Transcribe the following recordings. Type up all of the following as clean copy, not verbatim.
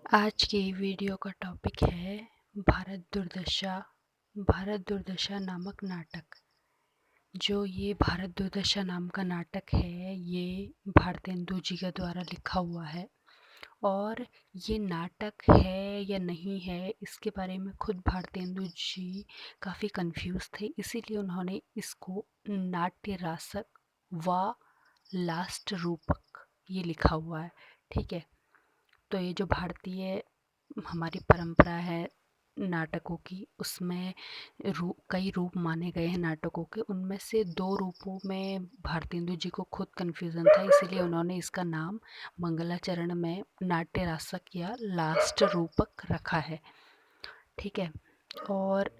आज की वीडियो का टॉपिक है भारत दुर्दशा। भारत दुर्दशा नामक नाटक। जो ये भारत दुर्दशा नाम का नाटक है, ये भारतेंदु जी के द्वारा लिखा हुआ है। और ये नाटक है या नहीं है, इसके बारे में खुद भारतेंदु जी काफ़ी कंफ्यूज थे, इसीलिए उन्होंने इसको नाट्य रासक व लास्ट रूपक ये लिखा हुआ है। ठीक है, तो ये जो भारतीय हमारी परंपरा है नाटकों की, उसमें कई रूप माने गए हैं नाटकों के। उनमें से दो रूपों में भारतेंदु जी को खुद कन्फ्यूज़न था, इसीलिए उन्होंने इसका नाम मंगलाचरण में नाट्य रासक या लास्ट रूपक रखा है। ठीक है, और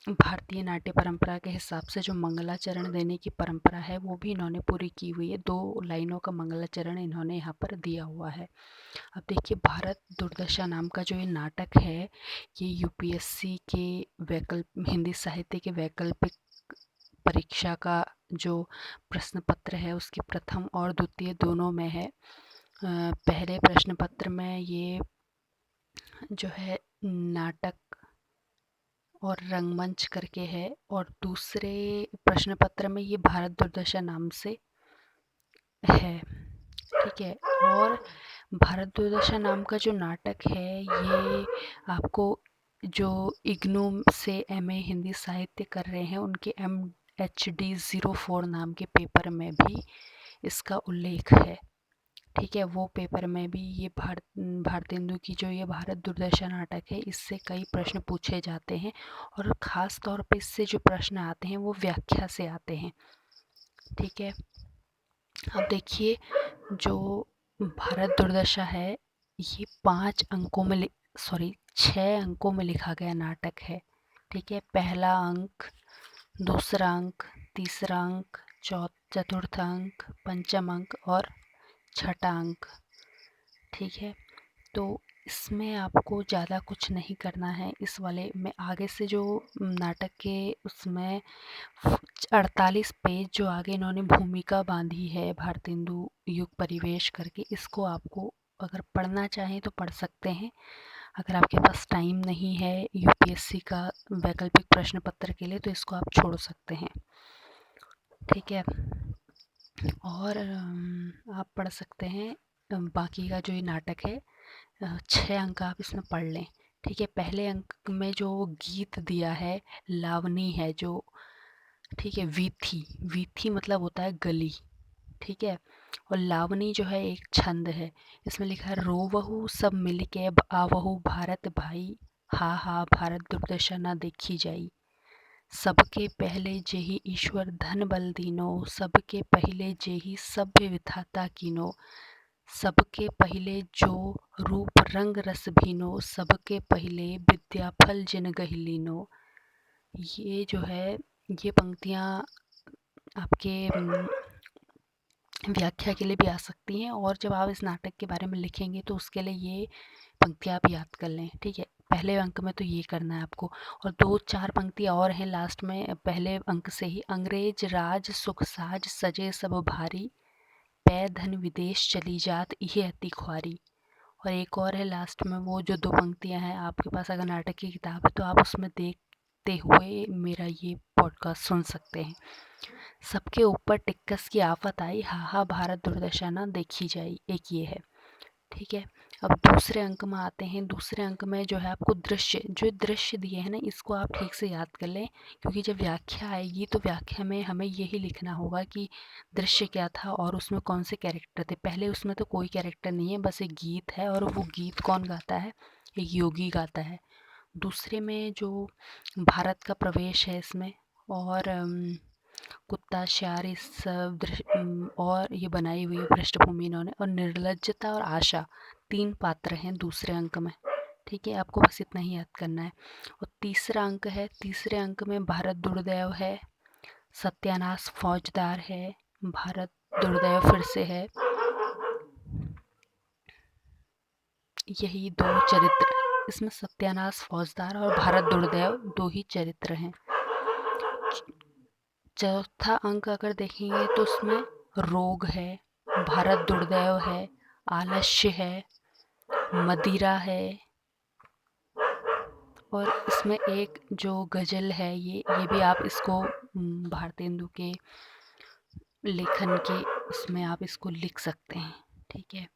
भारतीय नाट्य परंपरा के हिसाब से जो मंगलाचरण देने की परंपरा है वो भी इन्होंने पूरी की हुई है। 2 लाइनों का मंगलाचरण इन्होंने यहाँ पर दिया हुआ है। अब देखिए, भारत दुर्दशा नाम का जो ये नाटक है, ये यूपीएससी के हिंदी साहित्य के वैकल्पिक परीक्षा का जो प्रश्न पत्र है उसके प्रथम और द्वितीय दोनों में है। पहले प्रश्न पत्र में ये जो है नाटक और रंगमंच करके है, और दूसरे प्रश्न पत्र में ये भारत दुर्दशा नाम से है। ठीक है, और भारत दुर्दशा नाम का जो नाटक है, ये आपको जो इग्नू से एमए हिंदी साहित्य कर रहे हैं उनके MHD 04 नाम के पेपर में भी इसका उल्लेख है। ठीक है, वो पेपर में भी ये भारतेंदु की जो ये भारत दुर्दशा नाटक है, इससे कई प्रश्न पूछे जाते हैं, और ख़ास तौर पे इससे जो प्रश्न आते हैं वो व्याख्या से आते हैं। ठीक है, अब देखिए, जो भारत दुर्दशा है ये 5 अंकों में 6 अंकों में लिखा गया नाटक है। ठीक है, पहला अंक, दूसरा अंक, तीसरा अंक, चतुर्थ अंक, पंचम अंक और छठा अंक। ठीक है, तो इसमें आपको ज़्यादा कुछ नहीं करना है। इस वाले में आगे से जो नाटक के उसमें 48 पेज जो आगे इन्होंने भूमिका बांधी है भारतेंदु युग परिवेश करके, इसको आपको अगर पढ़ना चाहें तो पढ़ सकते हैं। अगर आपके पास टाइम नहीं है यूपीएससी का वैकल्पिक प्रश्न पत्र के लिए, तो इसको आप छोड़ सकते हैं। ठीक है, और आप पढ़ सकते हैं बाकी का जो ये नाटक है। 6 अंक आप इसमें पढ़ लें। ठीक है, पहले अंक में जो गीत दिया है लावनी है जो, ठीक है, वीथी, वीथी मतलब होता है गली। ठीक है, और लावनी जो है एक छंद है। इसमें लिखा है, रोवहु सब मिल के आवहु भारत भाई, हा हा भारत दुर्दशा ना देखी जाई। सबके पहले जेहि ईश्वर धन बल दीनो, सबके पहले जेहि सभ्य विधाता कीनो, सबके पहले जो रूप रंग रस भीनो, सबके पहले विद्या फल जिन गहि लीनो। ये जो है, ये पंक्तियाँ आपके व्याख्या के लिए भी आ सकती हैं, और जब आप इस नाटक के बारे में लिखेंगे तो उसके लिए ये पंक्तियाँ आप याद कर लें। ठीक है, पहले अंक में तो ये करना है आपको, और 2-4 पंक्तियाँ और हैं लास्ट में पहले अंक से ही। अंग्रेज राज सुख साज सजे सब भारी, पै धन विदेश चली जात इहे अति ख्वारी। और एक और है लास्ट में, वो जो 2 पंक्तियाँ हैं, आपके पास अगर नाटक की किताब है तो आप उसमें देखते हुए मेरा ये पॉडकास्ट सुन सकते हैं। सबके ऊपर टिक्कस की आफत आई, हा हा भारत दुर्दशा ना देखी जाई, एक ये है। ठीक है, अब दूसरे अंक में आते हैं। दूसरे अंक में जो है आपको जो दृश्य दिए हैं ना, इसको आप ठीक से याद कर लें, क्योंकि जब व्याख्या आएगी तो व्याख्या में हमें यही लिखना होगा कि दृश्य क्या था और उसमें कौन से कैरेक्टर थे। पहले उसमें तो कोई कैरेक्टर नहीं है, बस एक गीत है, और वो गीत कौन गाता है, एक योगी गाता है। दूसरे में जो भारत का प्रवेश है इसमें, और कुत्ता श्यार, इस और ये बनाई हुई पृष्ठभूमि इन्होंने, और निर्लज्जता और आशा 3 पात्र हैं दूसरे अंक में। ठीक है, आपको बस इतना ही याद करना है। और तीसरा अंक है, तीसरे अंक में भारत दुर्दैव है, सत्यानाश फौजदार है, भारत दुर्दैव फिर से है। यही 2 चरित्र इसमें, सत्यानाश फौजदार और भारत दुर्दैव 2 ही चरित्र हैं। चौथा अंक अगर देखेंगे तो उसमें रोग है, भारत दुर्दैव है, आलस्य है, मदिरा है। और इसमें एक जो गज़ल है ये भी आप इसको भारतेंदु के लेखन के उसमें आप इसको लिख सकते हैं। ठीक है,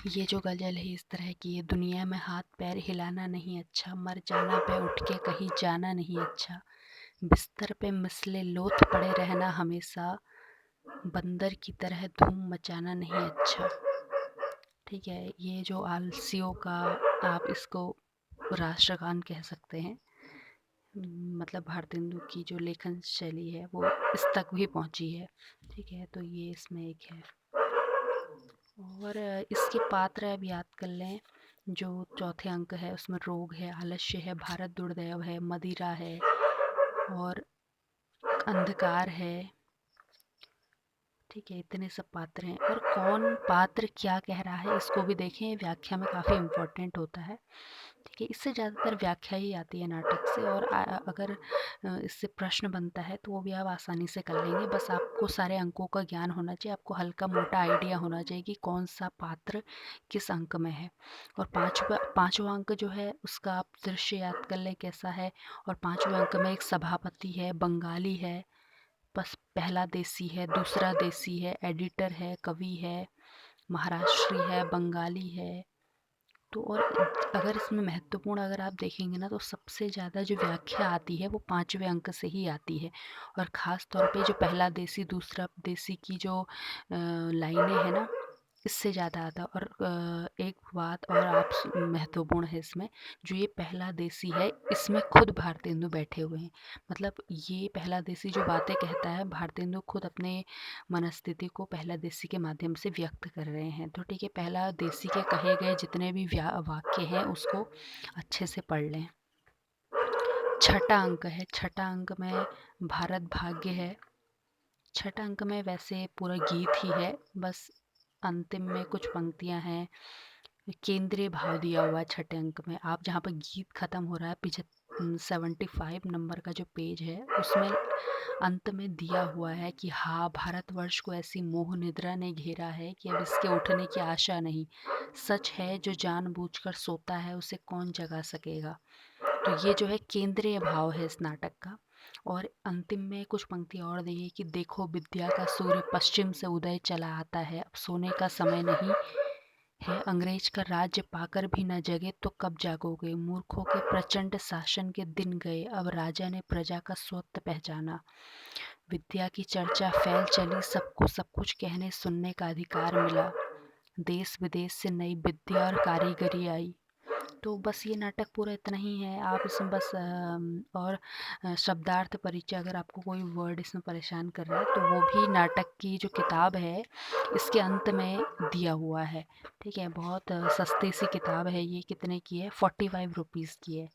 ये जो गज़ल है इस तरह की है। दुनिया में हाथ पैर हिलाना नहीं अच्छा, मर जाना पे उठ के कहीं जाना नहीं अच्छा, बिस्तर पे मिसले लोथ पड़े रहना हमेशा, बंदर की तरह धूम मचाना नहीं अच्छा। ठीक है, ये जो आलसियों का आप इसको राष्ट्रगान कह सकते हैं। मतलब भारतेंदु की जो लेखन शैली है वो इस तक भी पहुंची है। ठीक है, तो ये इसमें एक है। और इसके पात्र अब याद कर लें। जो चौथे अंक है उसमें रोग है, आलस्य है, भारत दुर्दैव है, मदिरा है और अंधकार है। ठीक है, इतने सब पात्र हैं। और कौन पात्र क्या कह रहा है इसको भी देखें, व्याख्या में काफ़ी इम्पोर्टेंट होता है। ठीक है, इससे ज़्यादातर व्याख्या ही आती है नाटक से। और अगर इससे प्रश्न बनता है तो वो भी आप आसानी से कर लेंगे। बस आपको सारे अंकों का ज्ञान होना चाहिए, आपको हल्का मोटा आइडिया होना चाहिए कि कौन सा पात्र किस अंक में है। और पाँचवा अंक जो है उसका आप दृश्य याद कर लें कैसा है। और पाँचवें अंक में एक सभापति है, बंगाली है, बस पहला देसी है, दूसरा देसी है, एडिटर है, कवि है, महाराष्ट्री है, बंगाली है। तो और अगर इसमें महत्वपूर्ण अगर आप देखेंगे ना तो सबसे ज़्यादा जो व्याख्या आती है वो पाँचवें अंक से ही आती है। और ख़ास तौर पे जो पहला देसी दूसरा देसी की जो लाइनें हैं ना इससे ज़्यादा आता है। और एक बात और आप महत्वपूर्ण है इसमें, जो ये पहला देसी है इसमें खुद भारतेंदु बैठे हुए हैं। मतलब ये पहला देसी जो बातें कहता है भारतेंदु खुद अपने मनस्थिति को पहला देसी के माध्यम से व्यक्त कर रहे हैं। तो ठीक है, पहला देसी के कहे गए जितने भी वाक्य हैं उसको अच्छे से पढ़ लें। छठा अंक है, छठा अंक में भारत भाग्य है। छठा अंक में वैसे पूरा गीत ही है, बस अंतिम में कुछ पंक्तियां हैं। केंद्रीय भाव दिया हुआ है छठे अंक में। आप जहाँ पर गीत खत्म हो रहा है 75 नंबर का जो पेज है उसमें अंत में दिया हुआ है कि हाँ, भारतवर्ष को ऐसी मोह निद्रा ने घेरा है कि अब इसके उठने की आशा नहीं। सच है जो जानबूझकर सोता है उसे कौन जगा सकेगा। तो ये जो है केंद्रीय भाव है इस नाटक का। और अंतिम में कुछ पंक्ति और दी है कि देखो विद्या का सूर्य पश्चिम से उदय चला आता है, अब सोने का समय नहीं है, अंग्रेज का राज्य पाकर भी न जगे तो कब जागोगे, मूर्खों के प्रचंड शासन के दिन गए, अब राजा ने प्रजा का स्वत्व पहचाना, विद्या की चर्चा फैल चली, सबको सब कुछ कहने सुनने का अधिकार मिला, देश विदेश से नई विद्या और कारीगरी आई। तो बस ये नाटक पूरा इतना ही है। आप इसमें बस और शब्दार्थ परिचय अगर आपको कोई वर्ड इसमें परेशान कर रहा है तो वो भी नाटक की जो किताब है इसके अंत में दिया हुआ है। ठीक है, बहुत सस्ती सी किताब है ये। कितने की है? 45 रुपीज़ की है।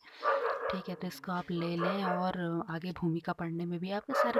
ठीक है, तो इसको आप ले लें और आगे भूमिका पढ़ने में भी आपके सारे